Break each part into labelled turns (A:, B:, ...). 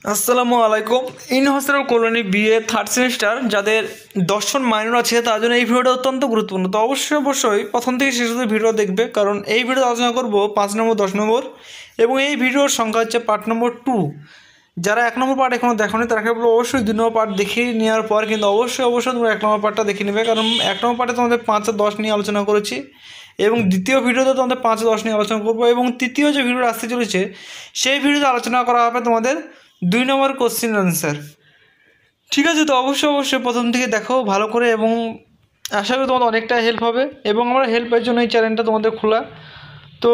A: আসসালামু আলাইকুম। In hostel colony BA third semester যাদের দর্শন মাইনর আছে তার জন্য এই ভিডিওটা অত্যন্ত গুরুত্বপূর্ণ। তো অবশ্যই প্রথম থেকে শেষ অবধি ভিডিও দেখবে, কারণ এই ভিডিও আলোচনা করব 5 নম্বর 10 নম্বর এবং এই ভিডিওর সংখ্যা হচ্ছে পার্ট নম্বর 2। যারা 1 নম্বর পার্ট এখনও দেখোনি তাকে বলবো অবশ্যই 2 নম্বর পার্ট দেখে নেওয়ার পর কিন্তু অবশ্যই তোমরা 1 নম্বর পার্টটা দেখে নেবে, কারণ 1 নম্বর পার্টে তোমাদের 5 আর 10 নিয়ে আলোচনা করেছি এবং দ্বিতীয় ভিডিওতে তোমাদের 5 আর 10 নিয়ে আলোচনা করবো এবং তৃতীয় যে ভিডিওটা আসতে চলেছে সেই ভিডিওতে আলোচনা করা হবে তোমাদের 2 নম্বর কোশ্চেন আনসার। ঠিক আছে, তো অবশ্যই প্রথম থেকে দেখো ভালো করে এবং আশা করি তোমাদের অনেকটা হেল্প হবে এবং আমরা হেল্পের জন্য এই চ্যানেলটা তোমাদের খোলা। তো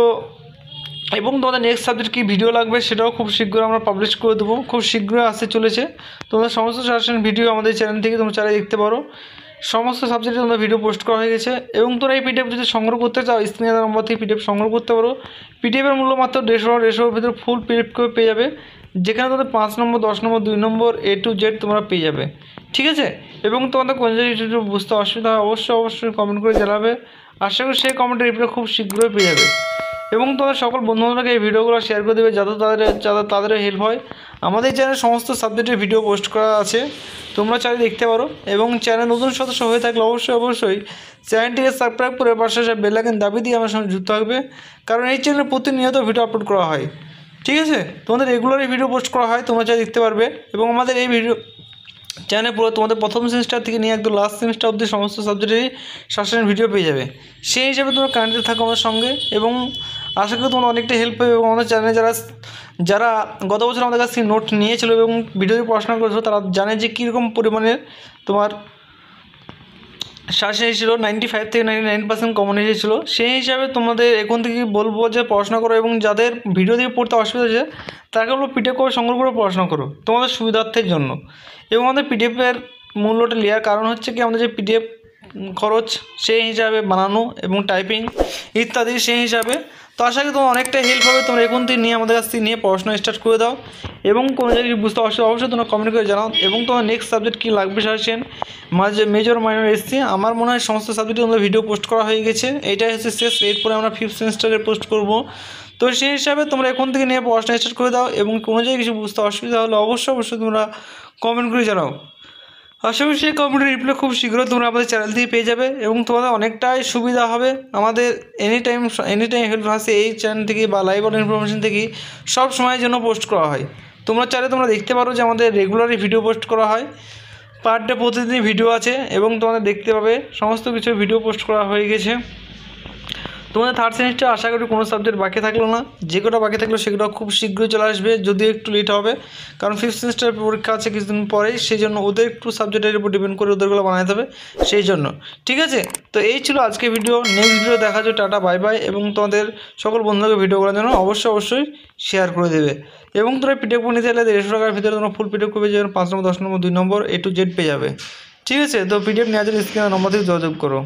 A: এবং তোমাদের নেক্সট সাবজেক্ট কী ভিডিও লাগবে সেটাও খুব শীঘ্রই আমরা পাবলিশ করে দেবো, খুব শীঘ্রই আসতে চলেছে। তোমাদের সমস্ত সাজেশন ভিডিও আমাদের চ্যানেল থেকে তোমরা চালিয়ে দেখতে পারো। সমস্ত সাবজেক্টে তোমাদের ভিডিও পোস্ট করা হয়ে গেছে এবং তোমরা এই পিডিএফ যদি সংগ্রহ করতে চাও স্ক্রিনে দেওয়া নম্বর থেকে পিডিএফ সংগ্রহ করতে পারো। পিডিএফের মূল্য মাত্র 150 ভিতরে ফুল পিডিএফ করে পেয়ে যাবে, যেখানে তোমাদের 5 নম্বর 10 নম্বর 2 নম্বর A to Z তোমরা পেয়ে যাবে। ঠিক আছে, এবং তোমাদের কোন জায়গায় কিছু বুঝতে অসুবিধা হয় অবশ্যই কমেন্ট করে জানাবে। আশা করি সেই কমেন্টের রিপ্লাই খুব শীঘ্রই পেয়ে যাবে এবং তোমাদের সকল বন্ধুবান্ধবকে এই ভিডিওগুলো শেয়ার করে দেবে যাতে তাদের হেল্প হয়। আমাদের চ্যানেলে সমস্ত সাবজেক্টের ভিডিও পোস্ট করা আছে, তোমরা চাইলে দেখতে পারো এবং চ্যানেল নতুন সদস্য হয়ে থাকলে অবশ্যই চ্যানেলটিকে সাবস্ক্রাইব করে পাশে বেল আইকন দাবি দিয়ে আমার সঙ্গে যুক্ত থাকবে, কারণ এই চ্যানেলে প্রতিনিয়ত ভিডিও আপলোড করা হয়। ঠিক আছে, তোমাদের রেগুলারই ভিডিও পোস্ট করা হয়, তোমরা চাইলে দেখতে পারবে এবং আমাদের এই ভিডিও চ্যানেলে পুরো তোমাদের প্রথম সেমিস্টার থেকে নিয়ে একদম লাস্ট সেমিস্টার অবধি সমস্ত সাবজেক্টেরই সাজেশন ভিডিও পেয়ে যাবে। সেই হিসাবে তোমরা কানেক্টেড থাকো আমাদের সঙ্গে এবং আশা করি তোমাদের অনেকটা হেল্প হবে এবং আমাদের চ্যানেলে যারা গত বছর আমাদের কাছ থেকে নোট নিয়েছিল এবং ভিডিওতে পড়াশোনা করেছিল তারা জানে যে কীরকম পরিমাণের তোমার সাজেশন এসেছিল। 95 থেকে 99% কমন এসেছিলো। সেই হিসাবে তোমাদের এখন থেকে বলবো যে পড়াশোনা করো এবং যাদের ভিডিও দিয়ে পড়তে অসুবিধা হচ্ছে তাকে বলবো পিডিএফ করে সংগ্রহ করে পড়াশোনা করো তোমাদের সুবিধার্থের জন্য। এবং আমাদের পিডিএফের মূল্যটা নেওয়ার কারণ হচ্ছে কি আমাদের যে পিডিএফ খরচ সেই হিসাবে বানানো এবং টাইপিং ইত্যাদি সেই হিসাবে। তো আশা করি তোমার অনেকটা হেল্প হবে, তোমরা এখন থেকে নিয়ে আমাদের কাছ থেকে নিয়ে পড়াশোনা স্টার্ট করে দাও এবং কোনো জায়গায় বুঝতে অবশ্যই তোমরা কমেন্ট করে জানাও এবং তোমার নেক্সট সাবজেক্ট কী লাগবে সাজেশন মেজর মাইনর এসসি। আমার মনে হয় সমস্ত সাবজেক্টে আমাদের ভিডিও পোস্ট করা হয়ে গেছে, এইটাই হচ্ছে শেষ, এরপরে আমরা 5th সেমিস্টারে পোস্ট করব। তো সেই হিসাবে তোমরা এখন থেকে নিয়ে পড়াশোনা স্টার্ট করে দাও এবং কোনো জায়গায় কিছু বুঝতে অসুবিধা হলে অবশ্যই তোমরা কমেন্ট করে জানাও। আশা করি সেই কমেন্টের রিপ্লাই খুব শীঘ্রই তোমরা আমাদের চ্যানেল থেকে পেয়ে যাবে এবং তোমাদের অনেকটাই সুবিধা হবে। আমাদের এনি টাইম হেল্প আসে এই চ্যানেল থেকে বা লাইভ অন ইনফরমেশন থেকে সব সময়ের জন্য পোস্ট করা হয়। তোমরা চাইলে তোমরা দেখতে পারো যে আমাদের রেগুলারই ভিডিও পোস্ট করা হয়, পার ডে প্রতিদিনই ভিডিও আছে এবং তোমাদের দেখতে পাবে সমস্ত কিছু ভিডিও পোস্ট করা হয়ে গেছে। তোমাদের থার্ড সেমিস্টার আশা করি কোনো সাবজেক্ট বাকি থাকলো না, যে কটা বাকি থাকলো সেগুলো খুব শীঘ্রই চলে আসবে, যদিও একটু লেট হবে কারণ 5th সেমিস্টারের পরীক্ষা আছে কিছুদিন পরেই, সেই জন্য ওদের একটু সাবজেক্টের উপর ডিপেন্ড করে ওদেরগুলো বানাতে হবে সেই জন্য। ঠিক আছে, তো এই ছিল আজকে ভিডিও। নেক্সট ভিডিও দেখা যায়, টাটা বাই বাই এবং তোমাদের সকল বন্ধুকে ভিডিওগুলোর জন্য অবশ্যই শেয়ার করে দেবে এবং তোমরা পিডিএফ নিতে গেলে 150 টাকার ভিতরে তোমরা ফুল পিডিএফ করবে, যেমন 5 নম্বর 10 নম্বর 2 নম্বর A to Z পেয়ে যাবে। ঠিক আছে, তো পিডিএফ নেওয়ার জন্য স্ক্রিনের নম্বর থেকে যোগাযোগ করো।